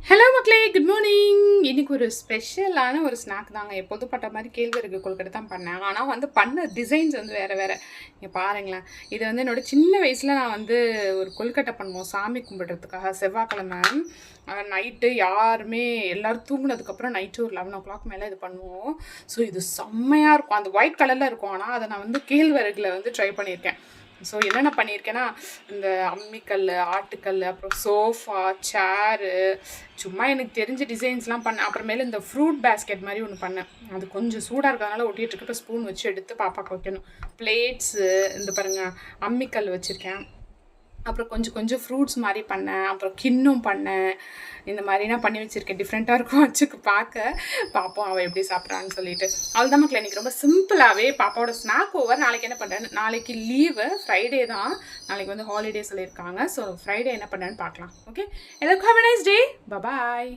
Hello மக்களே, good morning. இன்னைக்கு ஒரு ஸ்பெஷலான ஒரு ஸ்நாக் தாங்க. எப்போதும் பட்ட மாதிரி கேழ்வரகு கொழுக்கட்டை தான் பண்ணேன். ஆனால் பண்ண டிசைன்ஸ் வேறு வேறு. இங்கே பாருங்களேன். இது என்னோட சின்ன வயசில் நான் ஒரு கொழுக்கட்டை பண்ணுவோம் சாமி கும்பிட்றதுக்காக. செவ்வாய்க்கிழமை நைட்டு எல்லோரும் தூங்கினதுக்கப்புறம் நைட்டு ஒரு 11 மேலே இது பண்ணுவோம். ஸோ இது செம்மையாக இருக்கும். அந்த ஒயிட் கலரில் இருக்கும். ஆனால் அதை நான் கேழ்வரகுல ட்ரை பண்ணியிருக்கேன். ஸோ என்னென்ன பண்ணியிருக்கேன்னா, இந்த அம்மிக்கல், ஆட்டுக்கல், அப்புறம் சோஃபா, சேரு, சும்மா எனக்கு தெரிஞ்ச டிசைன்ஸ்லாம் பண்ணேன். அப்புறமேல இந்த ஃப்ரூட் பேஸ்கெட் மாதிரி ஒன்று பண்ணேன். அது கொஞ்சம் சூடாக இருக்கிறதுனால ஒட்டிகிட்டு இருக்க. இப்போ ஸ்பூன் வச்சு எடுத்து பாப்பாவுக்கு வைக்கணும். பிளேட்ஸு, இந்த பாருங்கள் அம்மிக்கல் வச்சுருக்கேன். அப்புறம் கொஞ்சம் ஃப்ரூட்ஸ் மாதிரி பண்ணேன். அப்புறம் கின்னும் பண்ணேன். இந்த மாதிரி நான் பண்ணி வச்சுருக்கேன். டிஃப்ரெண்ட்டாக இருக்கும் வச்சுக்கு பார்க்க. பார்ப்போம் அவள் எப்படி சாப்பிட்றான்னு சொல்லிட்டு. அவ்வளோதான் மக்கள். இன்றைக்கி ரொம்ப சிம்பிளாகவே பாப்பாவோட ஸ்நாக் ஓவர். நாளைக்கு என்ன பண்ணுறேன், நாளைக்கு லீவு, ஃப்ரைடே தான். நாளைக்கு ஹாலிடே சொல்லியிருக்காங்க. ஸோ ஃப்ரைடே என்ன பண்ணுறேன்னு பார்க்கலாம். ஓகே, எல்லாருக்கும் have a nice day. Bye.